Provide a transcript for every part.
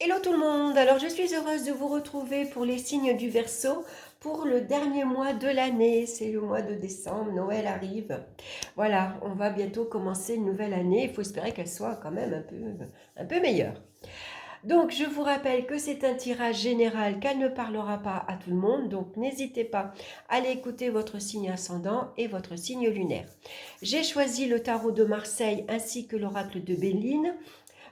Hello tout le monde, alors je suis heureuse de vous retrouver pour les signes du Verseau pour le dernier mois de l'année, c'est le mois de décembre, Noël arrive. Voilà, on va bientôt commencer une nouvelle année, il faut espérer qu'elle soit quand même un peu meilleure. Donc je vous rappelle que c'est un tirage général, qu'elle ne parlera pas à tout le monde, donc n'hésitez pas à aller écouter votre signe ascendant et votre signe lunaire. J'ai choisi le tarot de Marseille ainsi que l'oracle de Béline,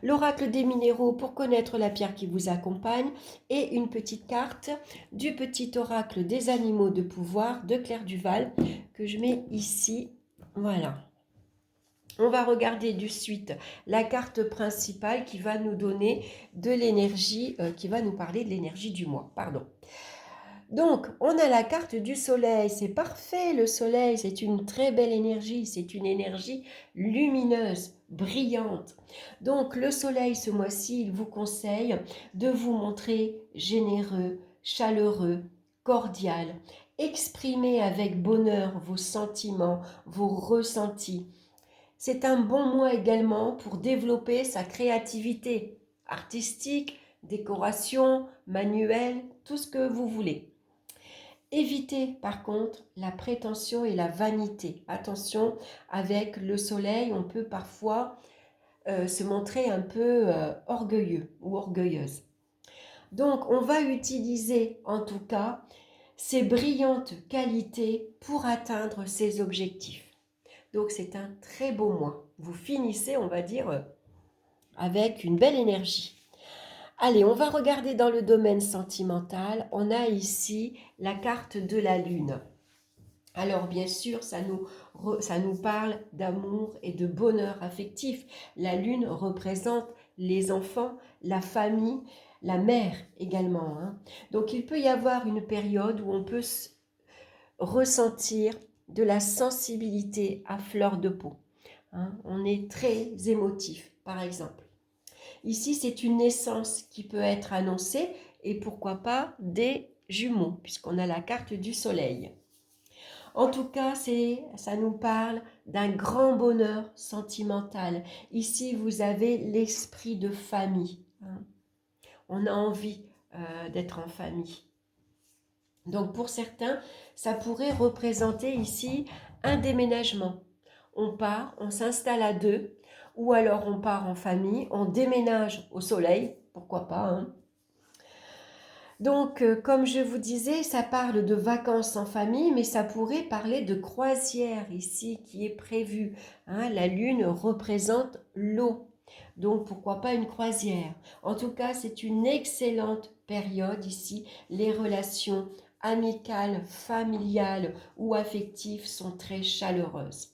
l'oracle des minéraux pour connaître la pierre qui vous accompagne et une petite carte du petit oracle des animaux de pouvoir de Claire Duval que je mets ici. Voilà. On va regarder de suite la carte principale qui va nous donner de l'énergie, qui va nous parler de l'énergie du mois. Pardon. Donc, on a la carte du soleil, c'est parfait, le soleil, c'est une très belle énergie, c'est une énergie lumineuse, brillante. Donc, le soleil, ce mois-ci, il vous conseille de vous montrer généreux, chaleureux, cordial. Exprimez avec bonheur vos sentiments, vos ressentis. C'est un bon mois également pour développer sa créativité artistique, décoration, manuelle, tout ce que vous voulez. Évitez par contre la prétention et la vanité. Attention, avec le soleil, on peut parfois se montrer un peu orgueilleux ou orgueilleuse. Donc, on va utiliser en tout cas ces brillantes qualités pour atteindre ses objectifs. Donc, c'est un très beau mois. Vous finissez, on va dire, avec une belle énergie. Allez, on va regarder dans le domaine sentimental. On a ici la carte de la Lune. Alors bien sûr, ça nous parle d'amour et de bonheur affectif. La Lune représente les enfants, la famille, la mère également, hein. Donc il peut y avoir une période où on peut ressentir de la sensibilité à fleur de peau, hein. On est très émotif, par exemple. Ici, c'est une naissance qui peut être annoncée et pourquoi pas des jumeaux, puisqu'on a la carte du soleil. En tout cas, ça nous parle d'un grand bonheur sentimental. Ici, vous avez l'esprit de famille, hein. On a envie d'être en famille. Donc pour certains, ça pourrait représenter ici un déménagement. On part, on s'installe à deux, ou alors on part en famille, on déménage au soleil, pourquoi pas, hein. Donc, comme je vous disais, ça parle de vacances en famille, mais ça pourrait parler de croisière ici qui est prévue, hein. La lune représente l'eau, donc pourquoi pas une croisière. En tout cas, c'est une excellente période ici. Les relations amicales, familiales ou affectives sont très chaleureuses,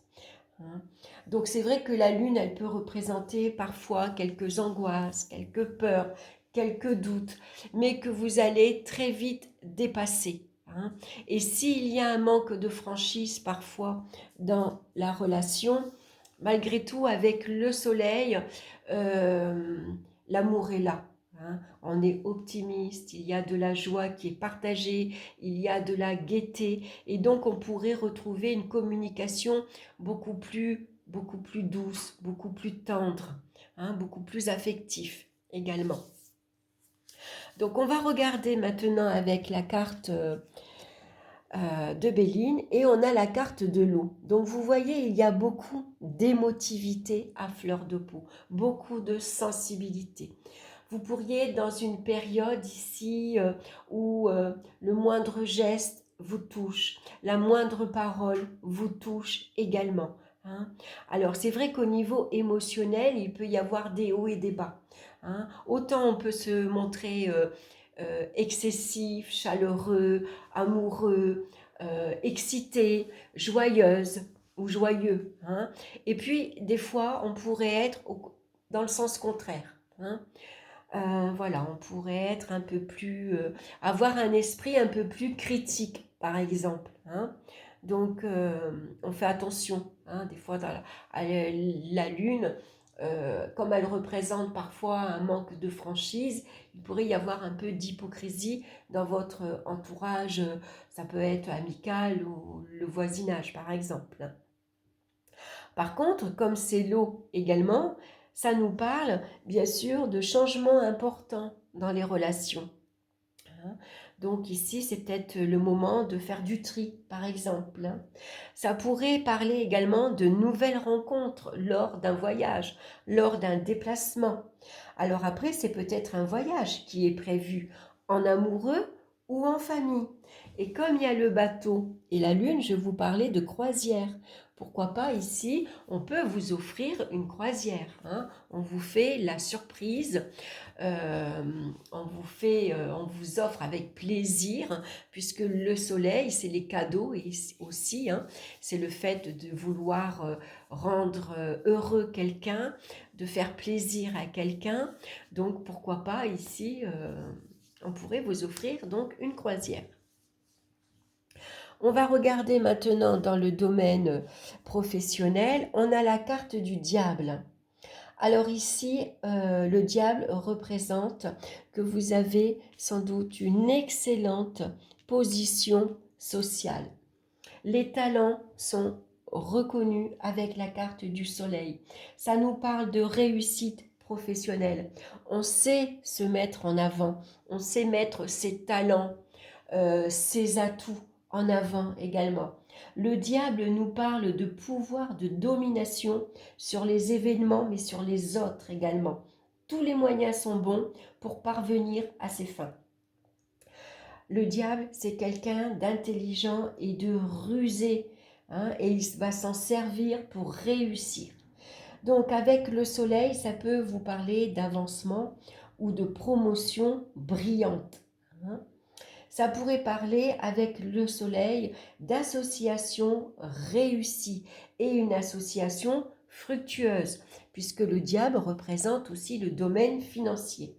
hein. Donc c'est vrai que la lune, elle peut représenter parfois quelques angoisses, quelques peurs, quelques doutes, mais que vous allez très vite dépasser, hein. Et s'il y a un manque de franchise parfois dans la relation, malgré tout, avec le soleil, euh, l'amour est là, hein. On est optimiste, il y a de la joie qui est partagée, il y a de la gaieté, et donc on pourrait retrouver une communication beaucoup plus douce, beaucoup plus tendre, hein, beaucoup plus affectif également. Donc on va regarder maintenant avec la carte de Béline et on a la carte de l'eau. Donc vous voyez, il y a beaucoup d'émotivité à fleur de peau, beaucoup de sensibilité. Vous pourriez être dans une période ici où le moindre geste vous touche, la moindre parole vous touche également, hein. Alors c'est vrai qu'au niveau émotionnel, il peut y avoir des hauts et des bas, hein. Autant on peut se montrer excessif, chaleureux, amoureux, excité, joyeuse ou joyeux, hein. Et puis des fois on pourrait être dans le sens contraire, hein. Voilà, on pourrait être un peu plus, avoir un esprit un peu plus critique, par exemple, hein. Donc, on fait attention, hein, des fois, la lune, comme elle représente parfois un manque de franchise, il pourrait y avoir un peu d'hypocrisie dans votre entourage, ça peut être amical ou le voisinage, par exemple. Par contre, comme c'est l'eau également, ça nous parle bien sûr de changements importants dans les relations. Hein. Donc ici, c'est peut-être le moment de faire du tri, par exemple. Hein. Ça pourrait parler également de nouvelles rencontres lors d'un voyage, lors d'un déplacement. Alors après, c'est peut-être un voyage qui est prévu en amoureux ou en famille. Et comme il y a le bateau et la lune, je vous parlais de croisière. Pourquoi pas ici, on peut vous offrir une croisière. Hein. On vous fait la surprise on vous offre avec plaisir, puisque le soleil, c'est les cadeaux et aussi, hein, c'est le fait de vouloir rendre heureux quelqu'un, de faire plaisir à quelqu'un. Donc pourquoi pas ici, on pourrait vous offrir donc une croisière. On va regarder maintenant dans le domaine professionnel, on a la carte du diable. Alors ici, le diable représente que vous avez sans doute une excellente position sociale. Les talents sont reconnus avec la carte du soleil. Ça nous parle de réussite professionnelle. On sait se mettre en avant, on sait mettre ses talents, ses atouts en avant également. Le diable nous parle de pouvoir de domination sur les événements, mais sur les autres également. Tous les moyens sont bons pour parvenir à ses fins. Le diable, c'est quelqu'un d'intelligent et de rusé, hein, et il va s'en servir pour réussir. Donc avec le soleil, ça peut vous parler d'avancement ou de promotion brillante. Hein. Ça pourrait parler avec le soleil d'association réussie et une association fructueuse, puisque le diable représente aussi le domaine financier.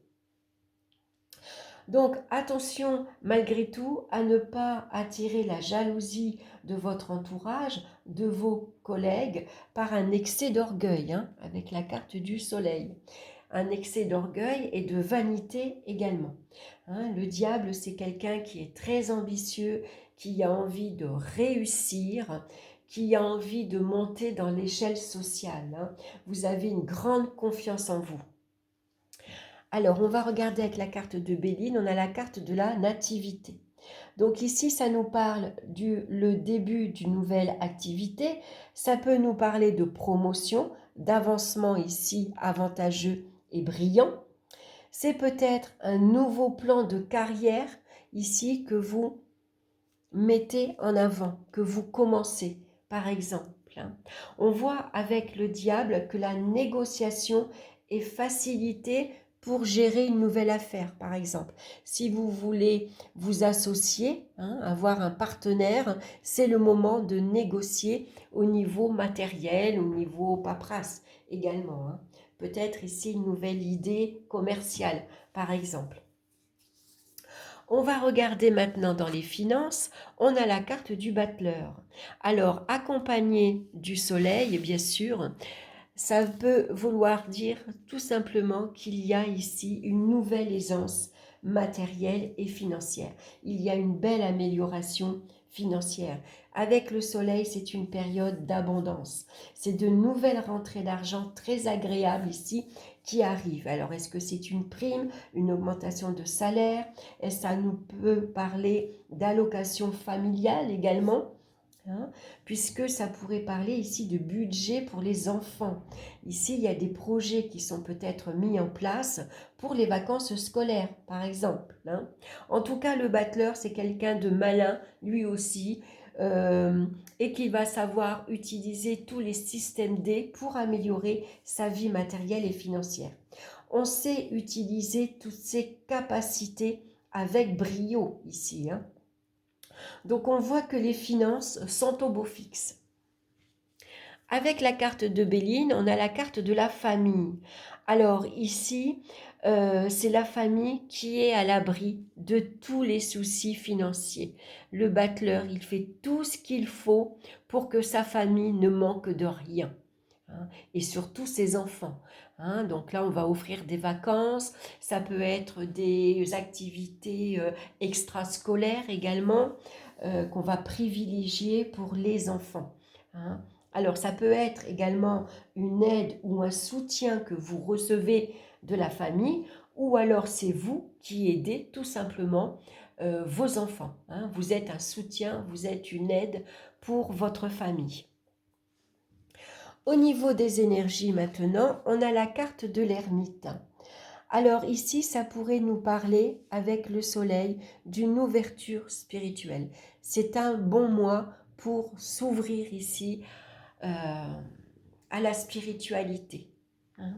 Donc attention malgré tout à ne pas attirer la jalousie de votre entourage, de vos collègues, par un excès d'orgueil, hein, avec la carte du soleil. Un excès d'orgueil et de vanité également. Hein, le diable, c'est quelqu'un qui est très ambitieux, qui a envie de réussir, qui a envie de monter dans l'échelle sociale. Hein. Vous avez une grande confiance en vous. Alors, on va regarder avec la carte de Béline, on a la carte de la nativité. Donc ici, ça nous parle le début d'une nouvelle activité. Ça peut nous parler de promotion, d'avancement ici avantageux et brillant. C'est peut-être un nouveau plan de carrière ici que vous mettez en avant, que vous commencez, par exemple. On voit avec le diable que la négociation est facilitée pour gérer une nouvelle affaire, par exemple. Si vous voulez vous associer, hein, avoir un partenaire, c'est le moment de négocier au niveau matériel, au niveau paperasse également. Hein. Peut-être ici une nouvelle idée commerciale, par exemple. On va regarder maintenant dans les finances, on a la carte du battleur. Alors, accompagné du soleil, bien sûr, ça peut vouloir dire tout simplement qu'il y a ici une nouvelle aisance matérielle et financière. Il y a une belle amélioration financière. Avec le soleil, c'est une période d'abondance. C'est de nouvelles rentrées d'argent très agréables ici qui arrivent. Alors, est-ce que c'est une prime, une augmentation de salaire? Est-ce que ça nous peut parler d'allocation familiale également? Hein, puisque ça pourrait parler ici de budget pour les enfants. Ici, il y a des projets qui sont peut-être mis en place pour les vacances scolaires, par exemple. Hein. En tout cas, le battleur, c'est quelqu'un de malin, lui aussi, et qui va savoir utiliser tous les systèmes D pour améliorer sa vie matérielle et financière. On sait utiliser toutes ces capacités avec brio ici, hein. Donc on voit que les finances sont au beau fixe. Avec la carte de Béline, on a la carte de la famille. Alors ici, c'est la famille qui est à l'abri de tous les soucis financiers. Le battleur, il fait tout ce qu'il faut pour que sa famille ne manque de rien. Hein, et surtout ses enfants. Hein. Donc là, on va offrir des vacances, ça peut être des activités extrascolaires également qu'on va privilégier pour les enfants. Hein. Alors, ça peut être également une aide ou un soutien que vous recevez de la famille, ou alors c'est vous qui aidez tout simplement vos enfants. Hein. Vous êtes un soutien, vous êtes une aide pour votre famille. Au niveau des énergies maintenant, on a la carte de l'ermite. Alors ici, ça pourrait nous parler avec le soleil d'une ouverture spirituelle. C'est un bon mois pour s'ouvrir ici à la spiritualité. Hein.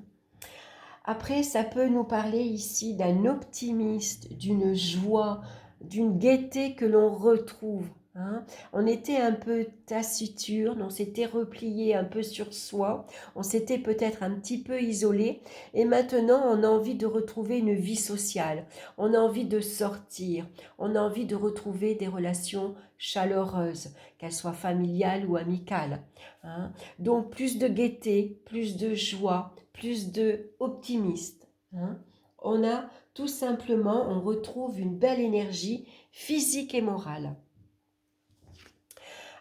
Après, ça peut nous parler ici d'un optimiste, d'une joie, d'une gaieté que l'on retrouve. Hein. On était un peu taciturne, on s'était replié un peu sur soi, on s'était peut-être un petit peu isolé et maintenant on a envie de retrouver une vie sociale, on a envie de sortir, on a envie de retrouver des relations chaleureuses, qu'elles soient familiales ou amicales. Hein. Donc plus de gaieté, plus de joie, plus de optimiste. Hein. On a tout simplement, on retrouve une belle énergie physique et morale.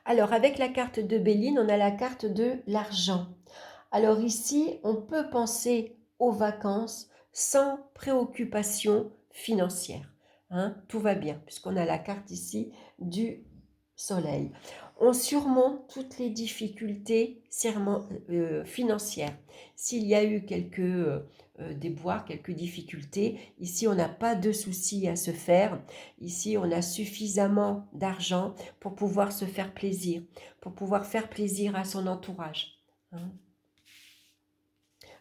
Alors avec la carte de Béline, on a la carte de l'argent. Alors ici, on peut penser aux vacances sans préoccupation financière. Hein, tout va bien, puisqu'on a la carte ici du soleil. On surmonte toutes les difficultés financières. S'il y a eu quelques déboires, quelques difficultés, ici on n'a pas de soucis à se faire. Ici on a suffisamment d'argent pour pouvoir se faire plaisir, pour pouvoir faire plaisir à son entourage. Hein.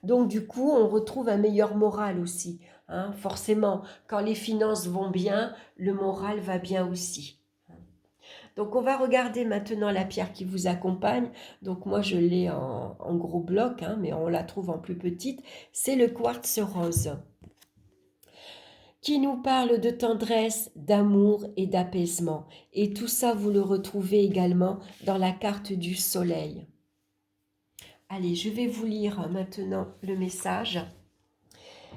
Donc du coup, on retrouve un meilleur moral aussi. Hein. Forcément, quand les finances vont bien, le moral va bien aussi. Donc on va regarder maintenant la pierre qui vous accompagne. Donc moi je l'ai en gros bloc, hein, mais on la trouve en plus petite. C'est le quartz rose qui nous parle de tendresse, d'amour et d'apaisement. Et tout ça, vous le retrouvez également dans la carte du soleil. Allez, je vais vous lire maintenant le message.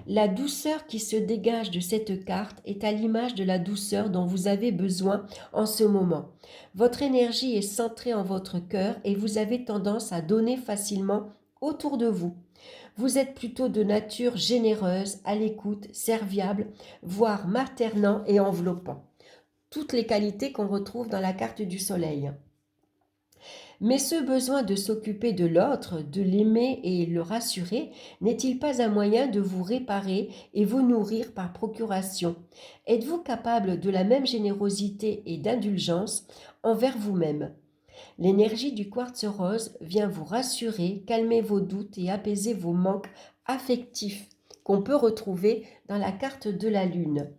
La douceur qui se dégage de cette carte est à l'image de la douceur dont vous avez besoin en ce moment. Votre énergie est centrée en votre cœur et vous avez tendance à donner facilement autour de vous. Vous êtes plutôt de nature généreuse, à l'écoute, serviable, voire maternant et enveloppant. Toutes les qualités qu'on retrouve dans la carte du soleil. Mais ce besoin de s'occuper de l'autre, de l'aimer et le rassurer, n'est-il pas un moyen de vous réparer et vous nourrir par procuration? Êtes-vous capable de la même générosité et d'indulgence envers vous-même? L'énergie du quartz rose vient vous rassurer, calmer vos doutes et apaiser vos manques affectifs qu'on peut retrouver dans la carte de la lune.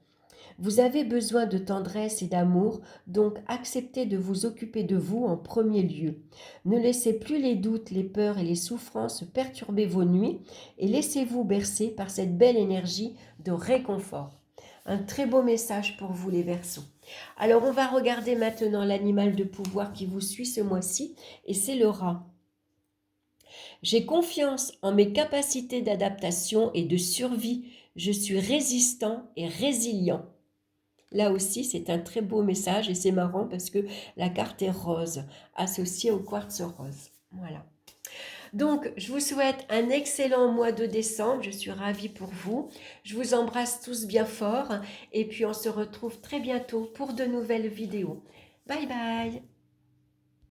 Vous avez besoin de tendresse et d'amour, donc acceptez de vous occuper de vous en premier lieu. Ne laissez plus les doutes, les peurs et les souffrances perturber vos nuits et laissez-vous bercer par cette belle énergie de réconfort. Un très beau message pour vous les Verseaux. Alors on va regarder maintenant l'animal de pouvoir qui vous suit ce mois-ci et c'est le rat. J'ai confiance en mes capacités d'adaptation et de survie. Je suis résistant et résilient. Là aussi, c'est un très beau message et c'est marrant parce que la carte est rose, associée au quartz rose. Voilà. Donc, je vous souhaite un excellent mois de décembre. Je suis ravie pour vous. Je vous embrasse tous bien fort et puis on se retrouve très bientôt pour de nouvelles vidéos. Bye bye!